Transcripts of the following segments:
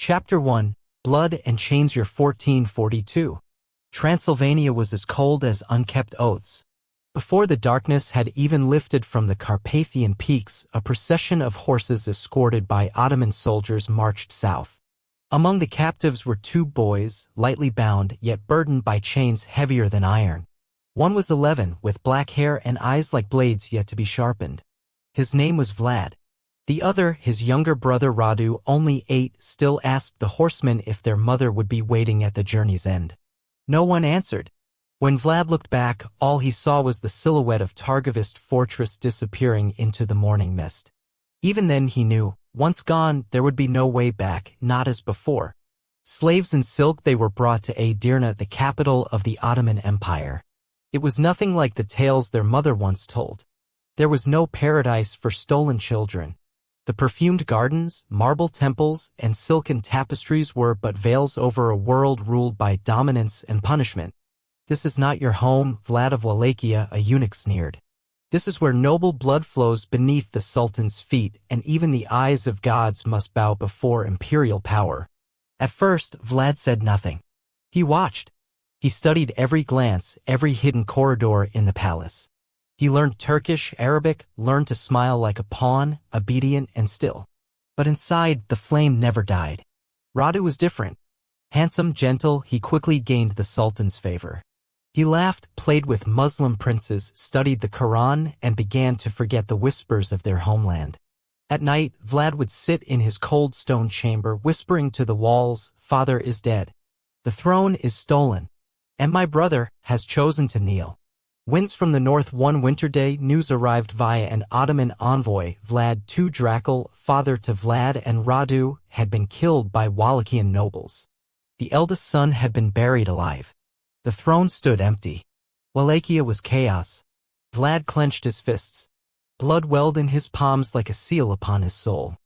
Chapter 1, Blood and Chains. Year 1442. Transylvania was as cold as unkept oaths. Before the darkness had even lifted from the Carpathian peaks, a procession of horses escorted by Ottoman soldiers marched south. Among the captives were 2 boys, lightly bound, yet burdened by chains heavier than iron. One was 11, with black hair and eyes like blades yet to be sharpened. His name was Vlad. The other, his younger brother Radu, only 8, still asked the horsemen if their mother would be waiting at the journey's end. No one answered. When Vlad looked back, all he saw was the silhouette of Targovist fortress disappearing into the morning mist. Even then he knew, once gone, there would be no way back, not as before. Slaves in silk, they were brought to Edirne, the capital of the Ottoman Empire. It was nothing like the tales their mother once told. There was no paradise for stolen children. The perfumed gardens, marble temples, and silken tapestries were but veils over a world ruled by dominance and punishment. "This is not your home, Vlad of Wallachia," a eunuch sneered. "This is where noble blood flows beneath the Sultan's feet, and even the eyes of gods must bow before imperial power." At first, Vlad said nothing. He watched. He studied every glance, every hidden corridor in the palace. He learned Turkish, Arabic, learned to smile like a pawn, obedient and still. But inside, the flame never died. Radu was different. Handsome, gentle, he quickly gained the Sultan's favor. He laughed, played with Muslim princes, studied the Quran, and began to forget the whispers of their homeland. At night, Vlad would sit in his cold stone chamber, whispering to the walls, "Father is dead. The throne is stolen. And my brother has chosen to kneel." Winds from the north. One winter day, news arrived via an Ottoman envoy. Vlad II Dracula, father to Vlad and Radu, had been killed by Wallachian nobles. The eldest son had been buried alive. The throne stood empty. Wallachia was chaos. Vlad clenched his fists. Blood welled in his palms like a seal upon his soul.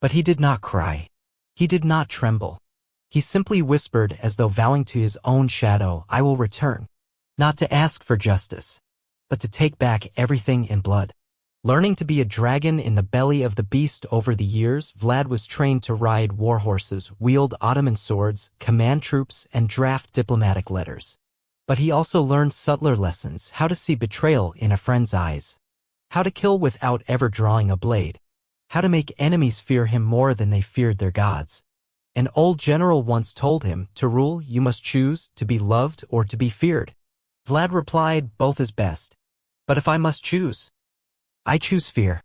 But he did not cry. He did not tremble. He simply whispered, as though vowing to his own shadow, "I will return. Not to ask for justice, but to take back everything in blood." Learning to be a dragon in the belly of the beast over the years, Vlad was trained to ride war horses, wield Ottoman swords, command troops, and draft diplomatic letters. But he also learned subtler lessons: how to see betrayal in a friend's eyes, how to kill without ever drawing a blade, how to make enemies fear him more than they feared their gods. An old general once told him, "To rule, you must choose to be loved or to be feared." Vlad replied, "Both is best. But if I must choose, I choose fear."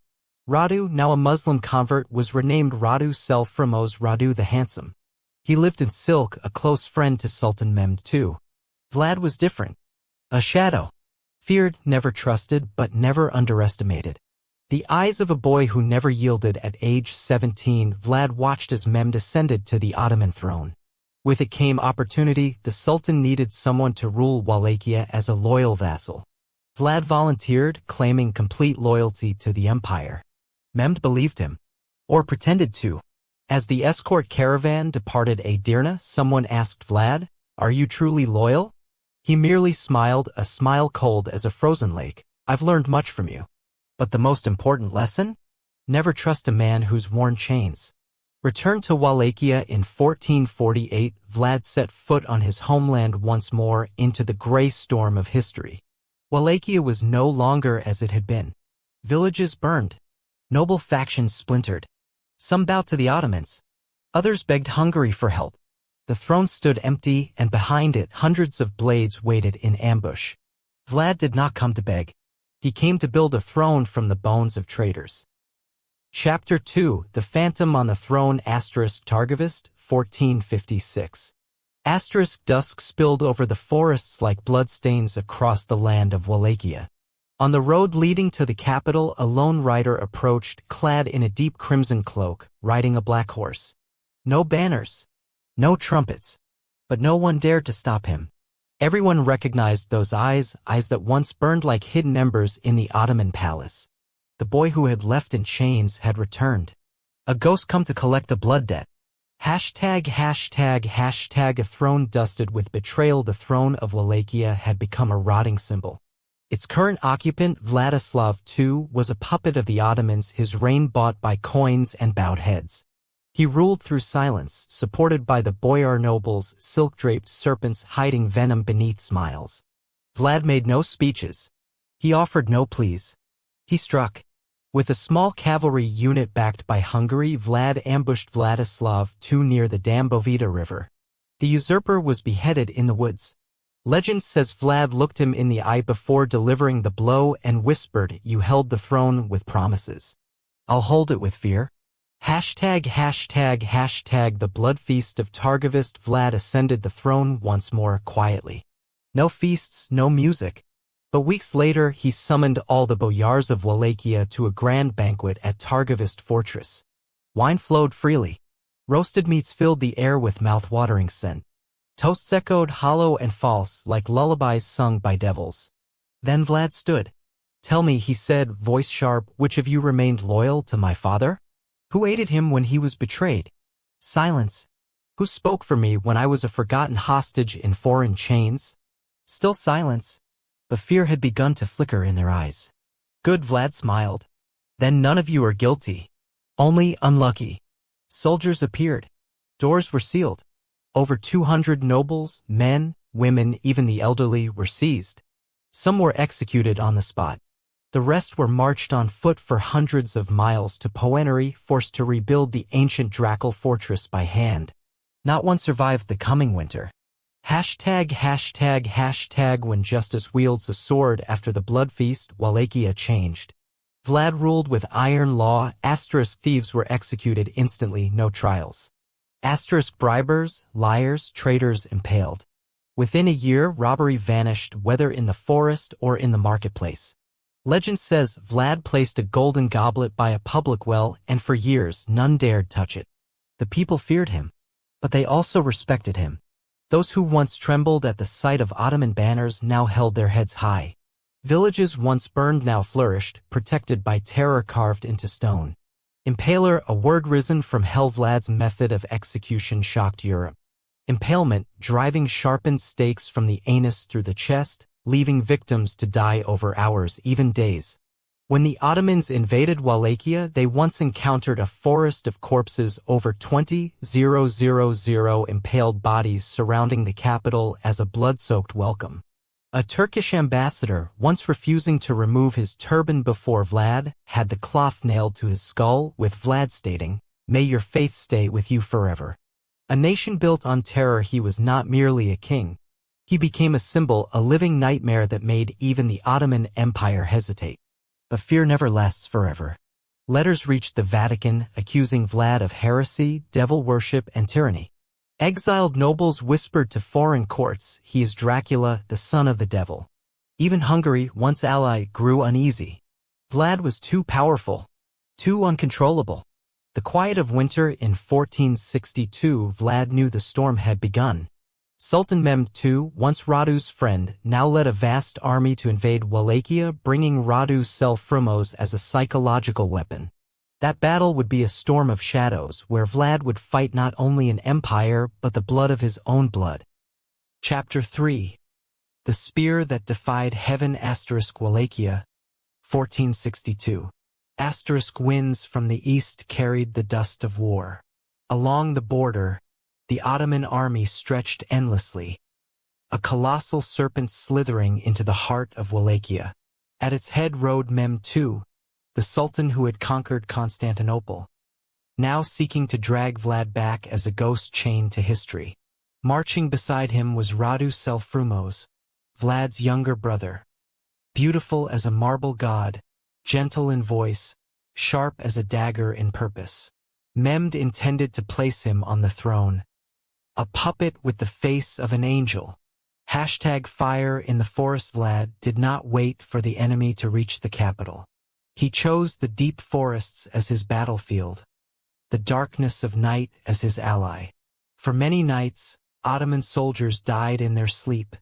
Radu, now a Muslim convert, was renamed Radu Self Framos Radu the Handsome. He lived in silk, a close friend to Sultan Mehmed II. Vlad was different. A shadow. Feared, never trusted, but never underestimated. The eyes of a boy who never yielded. At age 17, Vlad watched as Mehmed ascended to the Ottoman throne. With it came opportunity. The Sultan needed someone to rule Wallachia as a loyal vassal. Vlad volunteered, claiming complete loyalty to the empire. Mehmed believed him. Or pretended to. As the escort caravan departed Edirne, someone asked Vlad, "Are you truly loyal?" He merely smiled, a smile cold as a frozen lake. "I've learned much from you. But the most important lesson? Never trust a man who's worn chains." Returned to Wallachia in 1448, Vlad set foot on his homeland once more, into the gray storm of history. Wallachia was no longer as it had been. Villages burned. Noble factions splintered. Some bowed to the Ottomans. Others begged Hungary for help. The throne stood empty, and behind it hundreds of blades waited in ambush. Vlad did not come to beg. He came to build a throne from the bones of traitors. Chapter 2, The Phantom on the Throne. Targovist, 1456. Dusk spilled over the forests like bloodstains across the land of Wallachia. On the road leading to the capital, a lone rider approached, clad in a deep crimson cloak, riding a black horse. No banners. No trumpets. But no one dared to stop him. Everyone recognized those eyes that once burned like hidden embers in the Ottoman palace. The boy who had left in chains had returned. A ghost come to collect a blood debt. A throne dusted with betrayal. The throne of Wallachia had become a rotting symbol. Its current occupant, Vladislav II, was a puppet of the Ottomans, his reign bought by coins and bowed heads. He ruled through silence, supported by the boyar nobles, silk-draped serpents hiding venom beneath smiles. Vlad made no speeches. He offered no pleas. He struck. With a small cavalry unit backed by Hungary, Vlad ambushed Vladislav too near the Dambovita River. The usurper was beheaded in the woods. Legend says Vlad looked him in the eye before delivering the blow and whispered, "You held the throne with promises. I'll hold it with fear." ####. The blood feast of Targovist. Vlad ascended the throne once more quietly. No feasts, no music. But weeks later he summoned all the boyars of Wallachia to a grand banquet at Targovist fortress. Wine flowed freely. Roasted meats filled the air with mouth-watering scent. Toasts echoed hollow and false like lullabies sung by devils. Then Vlad stood. "Tell me," he said, voice sharp, "which of you remained loyal to my father? Who aided him when he was betrayed? Silence. Who spoke for me when I was a forgotten hostage in foreign chains?" Still silence. But fear had begun to flicker in their eyes. "Good," Vlad smiled. "Then none of you are guilty. Only unlucky." Soldiers appeared. Doors were sealed. Over 200 nobles, men, women, even the elderly, were seized. Some were executed on the spot. The rest were marched on foot for hundreds of miles to Poenary, forced to rebuild the ancient Dracula fortress by hand. Not one survived the coming winter. ####. When justice wields a sword after the blood feast, Wallachia changed. Vlad ruled with iron law. Thieves were executed instantly, no trials. Bribers, liars, traitors impaled. Within a year, robbery vanished, whether in the forest or in the marketplace. Legend says Vlad placed a golden goblet by a public well, and for years none dared touch it. The people feared him, but they also respected him. Those who once trembled at the sight of Ottoman banners now held their heads high. Villages once burned now flourished, protected by terror carved into stone. Impaler, a word risen from hell. Vlad's method of execution shocked Europe. Impalement, driving sharpened stakes from the anus through the chest, leaving victims to die over hours, even days. When the Ottomans invaded Wallachia, they once encountered a forest of corpses, over 20,000 impaled bodies surrounding the capital as a blood-soaked welcome. A Turkish ambassador, once refusing to remove his turban before Vlad, had the cloth nailed to his skull, with Vlad stating, "May your faith stay with you forever." A nation built on terror, he was not merely a king. He became a symbol, a living nightmare that made even the Ottoman Empire hesitate. But fear never lasts forever. Letters reached the Vatican, accusing Vlad of heresy, devil worship, and tyranny. Exiled nobles whispered to foreign courts, "He is Dracula, the son of the devil." Even Hungary, once ally, grew uneasy. Vlad was too powerful, too uncontrollable. The quiet of winter in 1462, Vlad knew the storm had begun. Sultan Mehmed II, once Radu's friend, now led a vast army to invade Wallachia, bringing Radu's self-frumos as a psychological weapon. That battle would be a storm of shadows, where Vlad would fight not only an empire, but the blood of his own blood. Chapter 3. The Spear That Defied Heaven. Wallachia, 1462. Winds from the east carried the dust of war. Along the border, the Ottoman army stretched endlessly, a colossal serpent slithering into the heart of Wallachia. At its head rode Mehmed II, the Sultan who had conquered Constantinople, now seeking to drag Vlad back as a ghost chained to history. Marching beside him was Radu Selfrumos, Vlad's younger brother. Beautiful as a marble god, gentle in voice, sharp as a dagger in purpose. Mehmed intended to place him on the throne, a puppet with the face of an angel. #Fire in the forest. Vlad did not wait for the enemy to reach the capital. He chose the deep forests as his battlefield, the darkness of night as his ally. For many nights, Ottoman soldiers died in their sleep,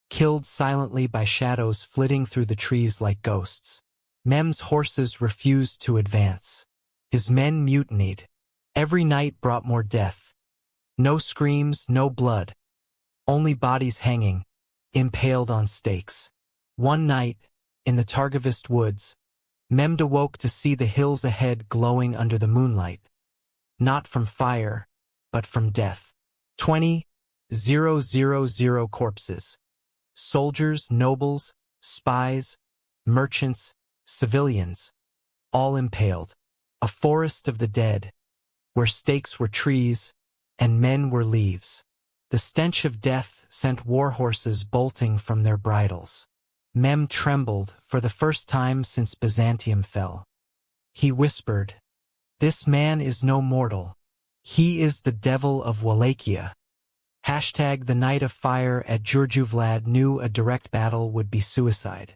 killed silently by shadows flitting through the trees like ghosts. Mehmed's horses refused to advance. His men mutinied. Every night brought more death. No screams, no blood. Only bodies hanging, impaled on stakes. One night, in the Targovist woods, Mehmed awoke to see the hills ahead glowing under the moonlight. not from fire, but from death. 20,000 corpses. Soldiers, nobles, spies, merchants, civilians, all impaled. A forest of the dead, where stakes were trees and men were leaves. The stench of death sent war horses bolting from their bridles. Mem trembled for the first time since Byzantium fell. He whispered, "This man is no mortal. He is the devil of Wallachia." The night of fire at Giurgiu. Vlad knew a direct battle would be suicide.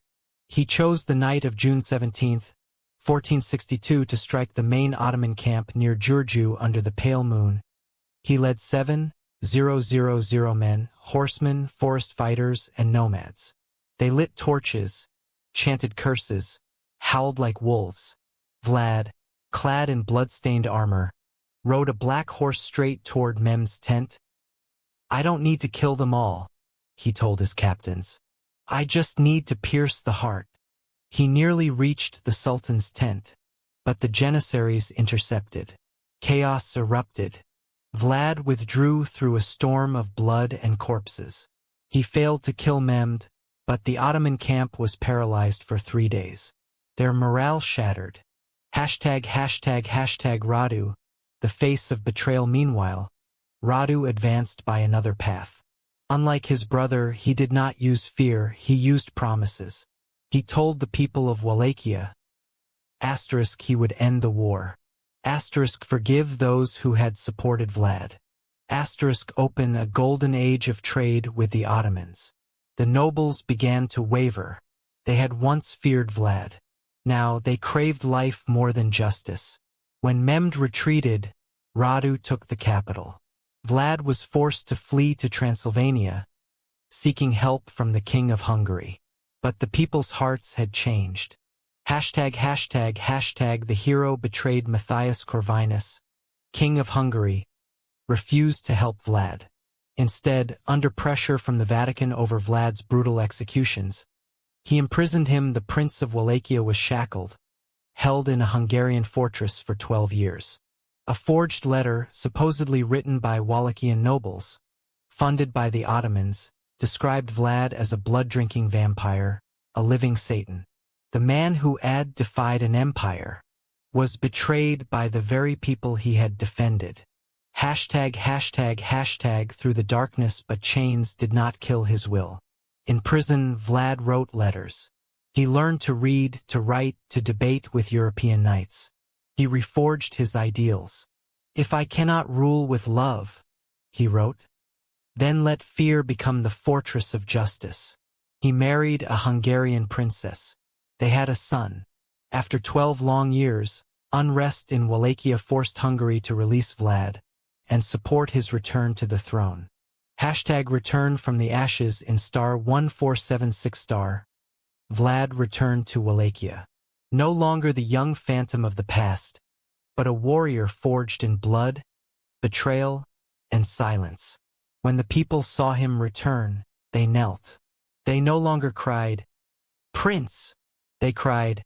He chose the night of June 17, 1462 to strike the main Ottoman camp near Giurgiu under the pale moon. He led 7,000 men, horsemen, forest fighters, and nomads. They lit torches, chanted curses, howled like wolves. Vlad, clad in blood-stained armor, rode a black horse straight toward Mem's tent. "I don't need to kill them all," he told his captains. "I just need to pierce the heart." He nearly reached the Sultan's tent, but the Janissaries intercepted. Chaos erupted. Vlad withdrew through a storm of blood and corpses. He failed to kill Mehmed, but the Ottoman camp was paralyzed for 3 days. Their morale shattered. Radu, the face of betrayal. Meanwhile, Radu advanced by another path. Unlike his brother, he did not use fear, he used promises. He told the people of Wallachia, he would end the war. Forgive those who had supported Vlad. Open a golden age of trade with the Ottomans. The nobles began to waver. They had once feared Vlad. Now they craved life more than justice. When Mehmed retreated, Radu took the capital. Vlad was forced to flee to Transylvania, seeking help from the King of Hungary. But the people's hearts had changed. The hero betrayed Matthias Corvinus, King of Hungary, refused to help Vlad. Instead, under pressure from the Vatican over Vlad's brutal executions, he imprisoned him. The Prince of Wallachia was shackled, held in a Hungarian fortress for 12 years. A forged letter, supposedly written by Wallachian nobles, funded by the Ottomans, described Vlad as a blood-drinking vampire, a living Satan. The man who had defied an empire was betrayed by the very people he had defended. Through the darkness, but chains did not kill his will. In prison, Vlad wrote letters. He learned to read, to write, to debate with European knights. He reforged his ideals. "If I cannot rule with love," he wrote, "then let fear become the fortress of justice." He married a Hungarian princess. They had a son. After 12 long years, unrest in Wallachia forced Hungary to release Vlad and support his return to the throne. Return from the ashes in star 1476 star. Vlad returned to Wallachia. No longer the young phantom of the past, but a warrior forged in blood, betrayal, and silence. When the people saw him return, they knelt. They no longer cried, "Prince!" They cried,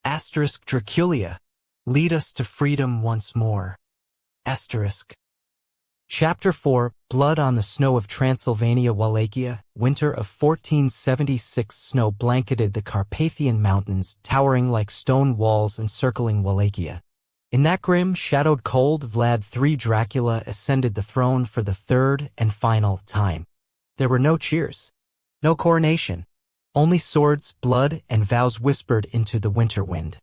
"Dracula, lead us to freedom once more." Chapter 4, Blood on the Snow of Transylvania. Wallachia, winter of 1476. Snow blanketed the Carpathian Mountains, towering like stone walls encircling Wallachia. In that grim, shadowed cold, Vlad III Dracula ascended the throne for the third and final time. There were no cheers, no coronation, only swords, blood, and vows whispered into the winter wind.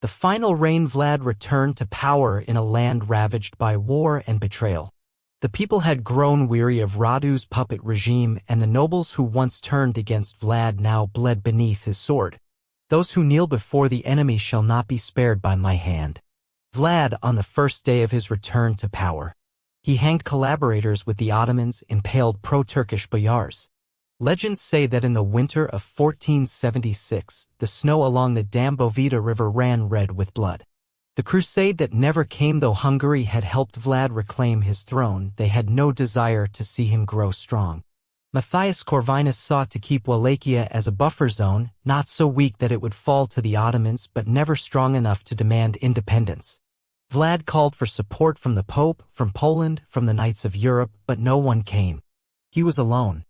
The final reign. Vlad returned to power in a land ravaged by war and betrayal. The people had grown weary of Radu's puppet regime, and the nobles who once turned against Vlad now bled beneath his sword. "Those who kneel before the enemy shall not be spared by my hand." Vlad, on the first day of his return to power, he hanged collaborators with the Ottomans, impaled pro-Turkish boyars. Legends say that in the winter of 1476, the snow along the Dambovita River ran red with blood. The crusade that never came. Though Hungary had helped Vlad reclaim his throne, they had no desire to see him grow strong. Matthias Corvinus sought to keep Wallachia as a buffer zone, not so weak that it would fall to the Ottomans, but never strong enough to demand independence. Vlad called for support from the Pope, from Poland, from the Knights of Europe, but no one came. He was alone.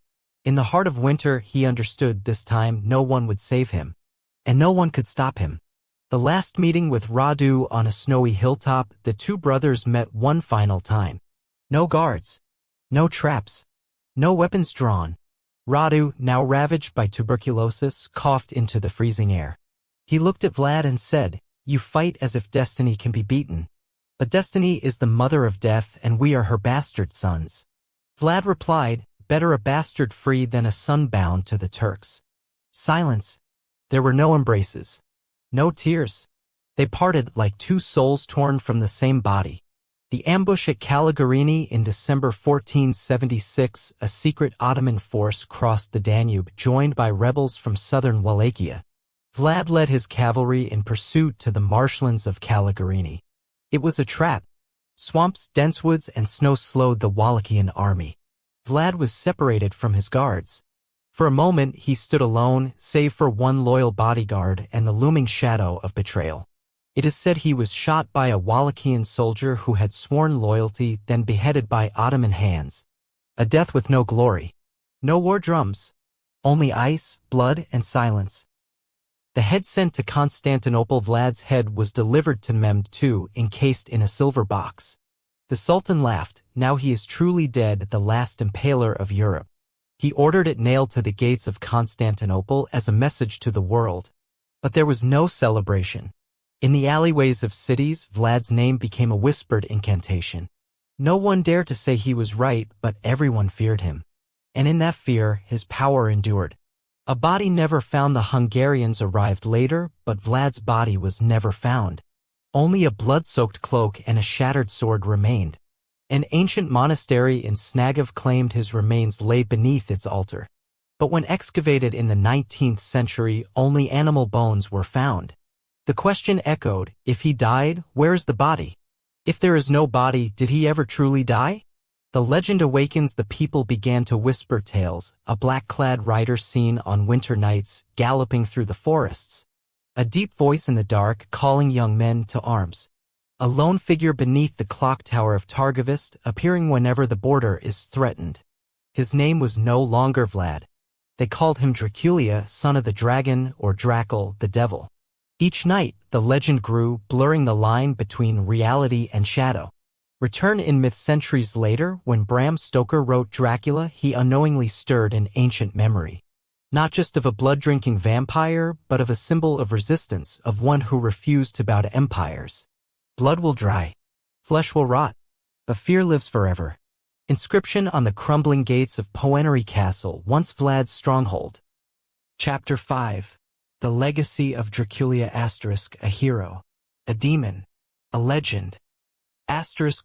In the heart of winter, he understood this time no one would save him. And no one could stop him. The last meeting with Radu on a snowy hilltop, the two brothers met one final time. No guards. No traps. No weapons drawn. Radu, now ravaged by tuberculosis, coughed into the freezing air. He looked at Vlad and said, "You fight as if destiny can be beaten. But destiny is the mother of death and we are her bastard sons." Vlad replied, "Better a bastard free than a son bound to the Turks." Silence. There were no embraces. No tears. They parted like two souls torn from the same body. The ambush at Calagarini in December 1476, a secret Ottoman force crossed the Danube, joined by rebels from southern Wallachia. Vlad led his cavalry in pursuit to the marshlands of Calagarini. It was a trap. Swamps, dense woods, and snow slowed the Wallachian army. Vlad was separated from his guards. For a moment he stood alone, save for one loyal bodyguard and the looming shadow of betrayal. It is said he was shot by a Wallachian soldier who had sworn loyalty, then beheaded by Ottoman hands. A death with no glory. No war drums. Only ice, blood, and silence. The head sent to Constantinople. Vlad's head was delivered to Mehmed II, encased in a silver box. The Sultan laughed. Now he is truly dead, the last impaler of Europe. He ordered it nailed to the gates of Constantinople as a message to the world. But there was no celebration. In the alleyways of cities, Vlad's name became a whispered incantation. No one dared to say he was right, but everyone feared him. And in that fear, his power endured. A body never found. The Hungarians arrived later, but Vlad's body was never found. Only a blood-soaked cloak and a shattered sword remained. An ancient monastery in Snagov claimed his remains lay beneath its altar. But when excavated in the 19th century, only animal bones were found. The question echoed, if he died, where is the body? If there is no body, did he ever truly die? The legend awakens. The people began to whisper tales, a black-clad rider seen on winter nights, galloping through the forests. A deep voice in the dark, calling young men to arms. A lone figure beneath the clock tower of Targovist, appearing whenever the border is threatened. His name was no longer Vlad. They called him Dracula, son of the dragon, or Dracul, the devil. Each night, the legend grew, blurring the line between reality and shadow. Return in myth. Centuries later, when Bram Stoker wrote Dracula, he unknowingly stirred an ancient memory. Not just of a blood-drinking vampire, but of a symbol of resistance, of one who refused to bow to empires. Blood will dry. Flesh will rot. But fear lives forever. Inscription on the crumbling gates of Poenary Castle, once Vlad's stronghold. Chapter 5. The Legacy of Dracula. A hero. A demon. A legend.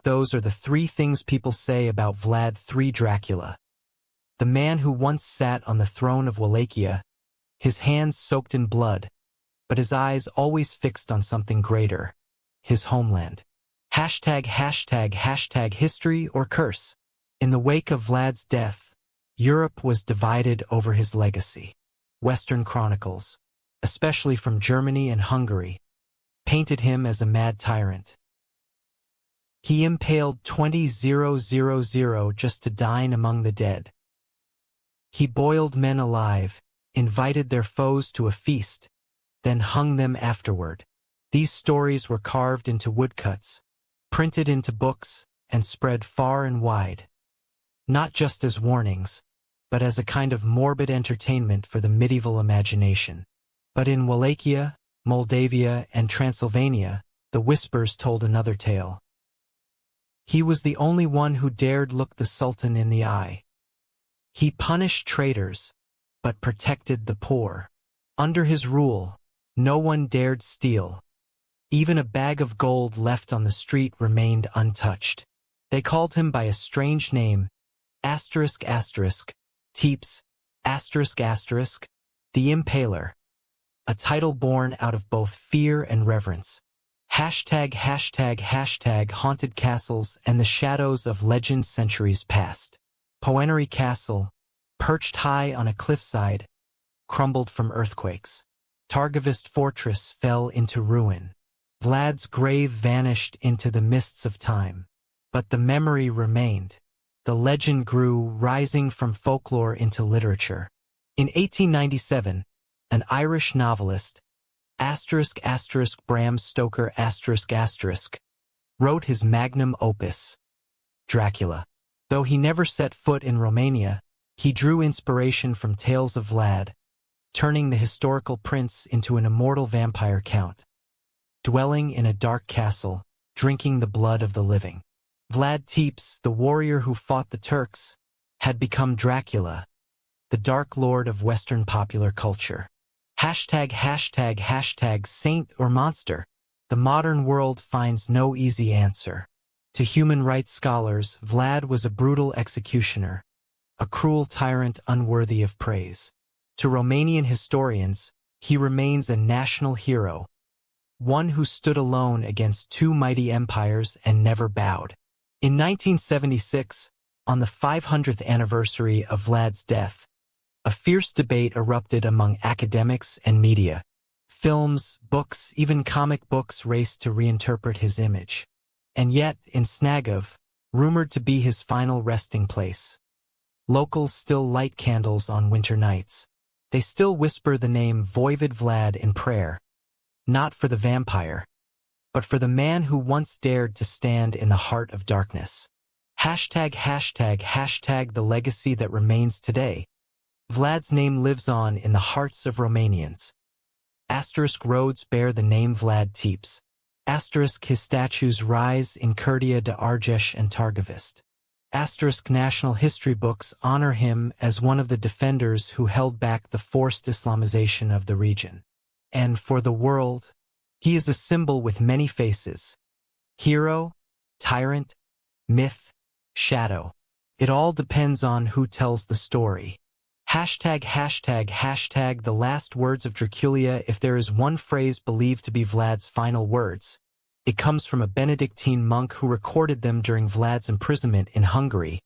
Those are the three things people say about Vlad III Dracula. The man who once sat on the throne of Wallachia, his hands soaked in blood, but his eyes always fixed on something greater, his homeland. ####, history or curse. In the wake of Vlad's death, Europe was divided over his legacy. Western chronicles, especially from Germany and Hungary, painted him as a mad tyrant. He impaled 20,000 just to dine among the dead. He boiled men alive, invited their foes to a feast, then hung them afterward. These stories were carved into woodcuts, printed into books, and spread far and wide. Not just as warnings, but as a kind of morbid entertainment for the medieval imagination. But in Wallachia, Moldavia, and Transylvania, the whispers told another tale. He was the only one who dared look the Sultan in the eye. He punished traitors, but protected the poor. Under his rule, no one dared steal. Even a bag of gold left on the street remained untouched. They called him by a strange name, Teeps, the Impaler. A title born out of both fear and reverence. ###, haunted castles and the shadows of legend. Centuries past. Poenary Castle, perched high on a cliffside, crumbled from earthquakes. Targovist Fortress fell into ruin. Vlad's grave vanished into the mists of time. But the memory remained. The legend grew, rising from folklore into literature. In 1897, an Irish novelist, Bram Stoker wrote his magnum opus, Dracula. Though he never set foot in Romania, he drew inspiration from tales of Vlad, turning the historical prince into an immortal vampire count, dwelling in a dark castle, drinking the blood of the living. Vlad Tepes, the warrior who fought the Turks, had become Dracula, the dark lord of Western popular culture. Hashtag saint or monster. The modern world finds no easy answer. To human rights scholars, Vlad was a brutal executioner, a cruel tyrant unworthy of praise. To Romanian historians, he remains a national hero, one who stood alone against two mighty empires and never bowed. In 1976, on the 500th anniversary of Vlad's death, a fierce debate erupted among academics and media. Films, books, even comic books raced to reinterpret his image. And yet, in Snagov, rumored to be his final resting place, locals still light candles on winter nights. They still whisper the name Voivod Vlad in prayer, not for the vampire, but for the man who once dared to stand in the heart of darkness. Hashtag the legacy that remains today. Vlad's name lives on in the hearts of Romanians. Roads bear the name Vlad Tepes. His statues rise in Curtea de Argeș and Targovist. National history books honor him as one of the defenders who held back the forced Islamization of the region. And for the world, he is a symbol with many faces. Hero, tyrant, myth, shadow. It all depends on who tells the story. Hashtag the last words of Dracula. If there is one phrase believed to be Vlad's final words, it comes from a Benedictine monk who recorded them during Vlad's imprisonment in Hungary.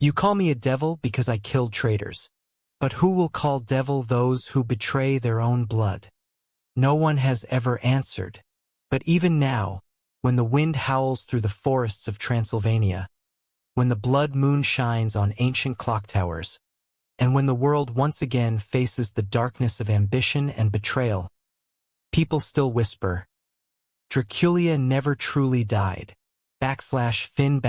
You call me a devil because I killed traitors. But who will call devil those who betray their own blood? No one has ever answered. But even now, when the wind howls through the forests of Transylvania, when the blood moon shines on ancient clock towers, and when the world once again faces the darkness of ambition and betrayal, people still whisper, Dracula never truly died. /Fin/.